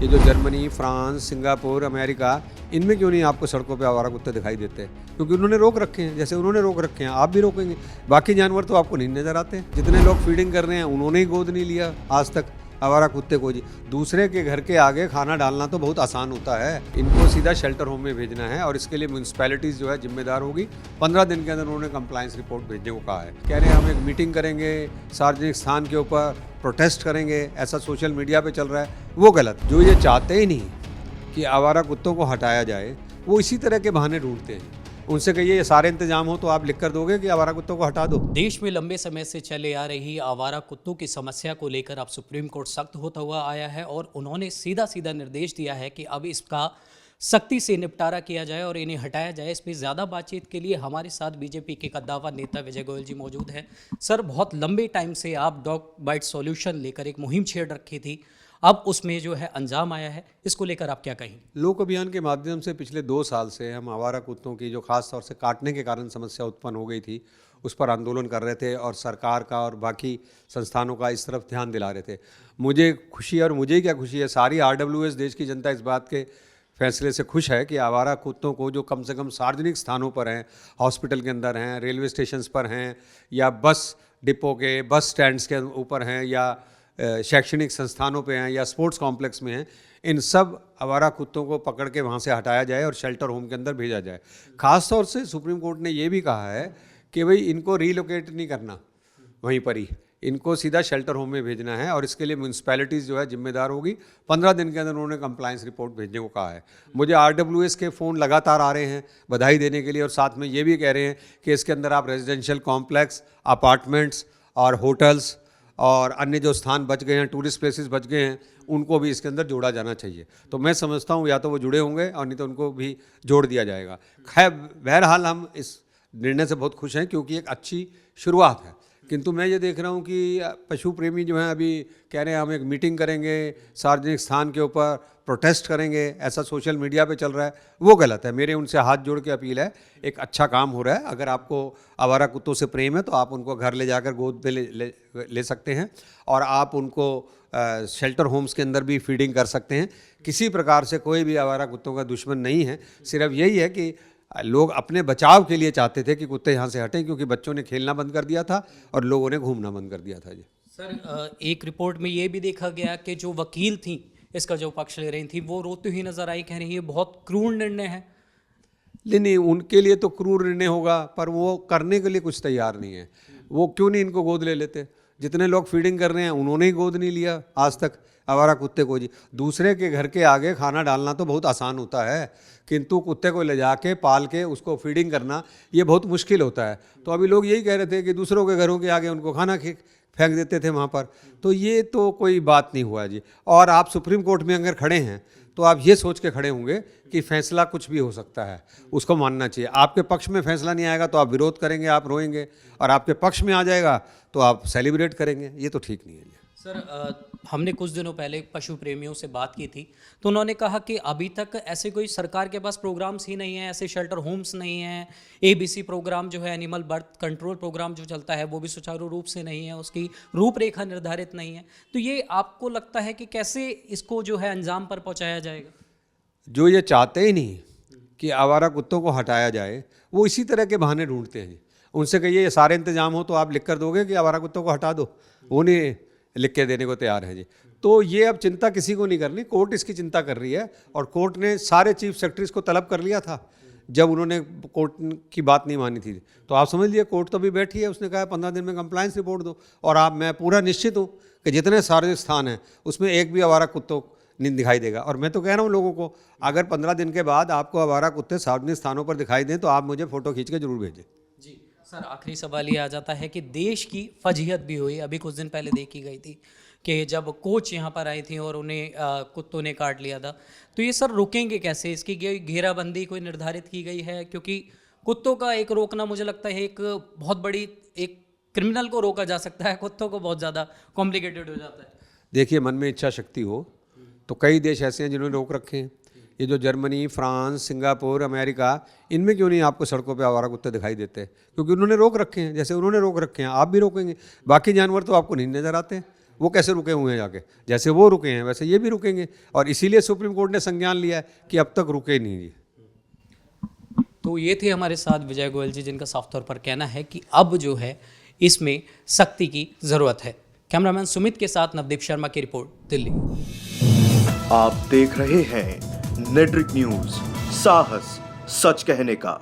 ये जो Germany, France, Singapore, America, इनमें क्यों नहीं आपको सड़कों पे आवारा कुत्ते दिखाई देते? क्योंकि उन्होंने रोक रखे हैं। जैसे उन्होंने रोक रखे हैं, आप भी रोकेंगे। बाकी जानवर तो आपको नहीं नज़र आते। जितने लोग फीडिंग कर रहे हैं उन्होंने ही गोद नहीं लिया आज तक आवारा कुत्ते को जी। दूसरे के घर के आगे खाना डालना तो बहुत आसान होता है। इनको सीधा शेल्टर होम में भेजना है और इसके लिए म्यूनसिपैलिटीज़ जो है जिम्मेदार होगी। 15 दिन के अंदर उन्होंने कंप्लायंस रिपोर्ट भेजने को कहा है। कह रहे हैं हम एक मीटिंग करेंगे, सार्वजनिक स्थान के ऊपर प्रोटेस्ट करेंगे, ऐसा सोशल मीडिया पे चल रहा है, वो गलत। जो ये चाहते ही नहीं कि आवारा कुत्तों को हटाया जाए, वो इसी तरह के बहाने ढूंढते हैं। उनसे कहिए ये सारे इंतजाम हो तो आप लिख कर दोगे कि आवारा कुत्तों को हटा दो। देश में लंबे समय से चले आ रही आवारा कुत्तों की समस्या को लेकर अब सुप्रीम कोर्ट सख्त होता हुआ आया है और उन्होंने सीधा सीधा निर्देश दिया है कि अब इसका सख्ती से निपटारा किया जाए और इन्हें हटाया जाए। इस पर ज़्यादा बातचीत के लिए हमारे साथ बीजेपी के कद्दावर नेता विजय गोयल जी मौजूद हैं। सर, बहुत लंबे टाइम से आप डॉग बाइट सॉल्यूशन लेकर एक मुहिम छेड़ रखी थी, अब उसमें जो है अंजाम आया है, इसको लेकर आप क्या कहेंगे? लोक अभियान के माध्यम से पिछले 2 साल से हम आवारा कुत्तों की जो खास तौर से काटने के कारण समस्या उत्पन्न हो गई थी, उस पर आंदोलन कर रहे थे और सरकार का और बाकी संस्थानों का इस तरफ ध्यान दिला रहे थे। मुझे खुशी है, और मुझे क्या खुशी है, सारी RWS देश की जनता इस बात के फैसले से खुश है कि आवारा कुत्तों को जो कम से कम सार्वजनिक स्थानों पर हैं, हॉस्पिटल के अंदर हैं, रेलवे स्टेशंस पर हैं, या बस डिपो के बस स्टैंड्स के ऊपर हैं, या शैक्षणिक संस्थानों पे हैं, या स्पोर्ट्स कॉम्प्लेक्स में हैं, इन सब आवारा कुत्तों को पकड़ के वहाँ से हटाया जाए और शेल्टर होम के अंदर भेजा जाए। ख़ास तौर से सुप्रीम कोर्ट ने ये भी कहा है कि भाई इनको रीलोकेट नहीं करना वहीं पर ही, इनको सीधा शेल्टर होम में भेजना है और इसके लिए म्यूनसिपैलिटीज़ जो है जिम्मेदार होगी। 15 दिन के अंदर उन्होंने कंप्लायंस रिपोर्ट भेजने को कहा है। मुझे RWS के फ़ोन लगातार आ रहे हैं बधाई देने के लिए, और साथ में ये भी कह रहे हैं कि इसके अंदर आप रेजिडेंशियल कॉम्प्लेक्स, अपार्टमेंट्स और होटल्स और अन्य जो स्थान बच गए हैं, टूरिस्ट प्लेसेस बच गए हैं, उनको भी इसके अंदर जोड़ा जाना चाहिए। तो मैं समझता हूँ या तो वो जुड़े होंगे और नहीं तो उनको भी जोड़ दिया जाएगा। खैर, बहरहाल हम इस निर्णय से बहुत खुश हैं क्योंकि एक अच्छी शुरुआत है। किंतु मैं ये देख रहा हूँ कि पशु प्रेमी जो हैं अभी कह रहे हैं हम एक मीटिंग करेंगे, सार्वजनिक स्थान के ऊपर प्रोटेस्ट करेंगे, ऐसा सोशल मीडिया पे चल रहा है, वो गलत है। मेरे उनसे हाथ जोड़ के अपील है, एक अच्छा काम हो रहा है। अगर आपको आवारा कुत्तों से प्रेम है तो आप उनको घर ले जाकर गोद पे ले सकते हैं और आप उनको शेल्टर होम्स के अंदर भी फीडिंग कर सकते हैं। किसी प्रकार से कोई भी आवारा कुत्तों का दुश्मन नहीं है। सिर्फ यही है कि लोग अपने बचाव के लिए चाहते थे कि कुत्ते यहाँ से हटें, क्योंकि बच्चों ने खेलना बंद कर दिया था और लोगों ने घूमना बंद कर दिया था जी। सर, एक रिपोर्ट में ये भी देखा गया कि जो वकील थी इसका जो पक्ष ले रही थी वो रोती हुई नजर आई, कह रही है बहुत क्रूर निर्णय है। नहीं, उनके लिए तो क्रूर निर्णय होगा, पर वो करने के लिए कुछ तैयार नहीं है। वो क्यों नहीं इनको गोद ले लेते? जितने लोग फीडिंग कर रहे हैं उन्होंने ही गोद नहीं लिया आज तक आवारा कुत्ते को जी। दूसरे के घर के आगे खाना डालना तो बहुत आसान होता है, किंतु कुत्ते को ले जाके पाल के उसको फीडिंग करना ये बहुत मुश्किल होता है। तो अभी लोग यही कह रहे थे कि दूसरों के घरों के आगे उनको खाना फेंक देते थे वहाँ पर, तो ये तो कोई बात नहीं हुआ जी। और आप सुप्रीम कोर्ट में अगर खड़े हैं तो आप ये सोच के खड़े होंगे कि फैसला कुछ भी हो सकता है, उसको मानना चाहिए। आपके पक्ष में फैसला नहीं आएगा तो आप विरोध करेंगे, आप रोएंगे, और आपके पक्ष में आ जाएगा तो आप सेलिब्रेट करेंगे। ये तो ठीक नहीं है जी। सर, हमने कुछ दिनों पहले पशु प्रेमियों से बात की थी तो उन्होंने कहा कि अभी तक ऐसे कोई सरकार के पास प्रोग्राम्स ही नहीं है, ऐसे शेल्टर होम्स नहीं हैं, ABC प्रोग्राम जो है एनिमल बर्थ कंट्रोल प्रोग्राम जो चलता है वो भी सुचारू रूप से नहीं है, उसकी रूपरेखा निर्धारित नहीं है। तो ये आपको लगता है कि कैसे इसको जो है अंजाम पर पहुंचाया जाएगा? जो ये चाहते ही नहीं कि आवारा कुत्तों को हटाया जाए, वो इसी तरह के बहाने ढूंढते हैं। उनसे कहिए ये सारे इंतजाम हो तो आप लिख कर दोगे कि आवारा कुत्तों को हटा दो, वो नहीं लिख के देने को तैयार है जी। तो ये अब चिंता किसी को नहीं करनी, कोर्ट इसकी चिंता कर रही है। और कोर्ट ने सारे चीफ सेक्रेटरीज को तलब कर लिया था जब उन्होंने कोर्ट की बात नहीं मानी थी। तो आप समझ लिए कोर्ट तो अभी बैठी है, उसने कहा 15 दिन में कंप्लायंस रिपोर्ट दो। और आप, मैं पूरा निश्चित हूँ कि जितने सार्वजनिक स्थान हैं उसमें एक भी आवारा कुत्तों नहीं दिखाई देगा। और मैं तो कह रहा हूँ लोगों को, अगर 15 दिन के बाद आपको आवारा कुत्ते सार्वजनिक स्थानों पर दिखाई दें तो आप मुझे फ़ोटो खींच के जरूर भेजें जी। सर, आखिरी सवाल ये आ जाता है कि देश की फजीहत भी हुई, अभी कुछ दिन पहले देखी गई थी कि जब कोच यहाँ पर आई थी और उन्हें कुत्तों ने काट लिया था। तो ये सर रुकेंगे कैसे? इसकी घेराबंदी कोई निर्धारित की गई है? क्योंकि कुत्तों का एक रोकना मुझे लगता है एक बहुत बड़ी, एक क्रिमिनल को रोका जा सकता है, कुत्तों को बहुत ज़्यादा कॉम्प्लिकेटेड हो जाता है। देखिए, मन में इच्छा शक्ति हो तो कई देश ऐसे हैं जिन्होंने रोक रखे हैं। ये जो जर्मनी, फ्रांस, सिंगापुर, अमेरिका, इनमें क्यों नहीं आपको सड़कों पे आवारा कुत्ते दिखाई देते? क्योंकि उन्होंने रोक रखे हैं। जैसे उन्होंने रोक रखे हैं आप भी रोकेंगे। बाकी जानवर तो आपको नहीं नज़र आते। वो कैसे रुके हुए हैं जाके? जैसे वो रुके हैं वैसे ये भी रुकेंगे, और इसीलिए सुप्रीम कोर्ट ने संज्ञान लिया है कि अब तक रुके नहीं ये। तो ये थे हमारे साथ विजय गोयल जी, जिनका साफ तौर पर कहना है कि अब जो है इसमें सख्ती की ज़रूरत है। कैमरामैन सुमित के साथ नवदीप शर्मा की रिपोर्ट, दिल्ली। आप देख रहे हैं नेट्रिक न्यूज, साहस सच कहने का।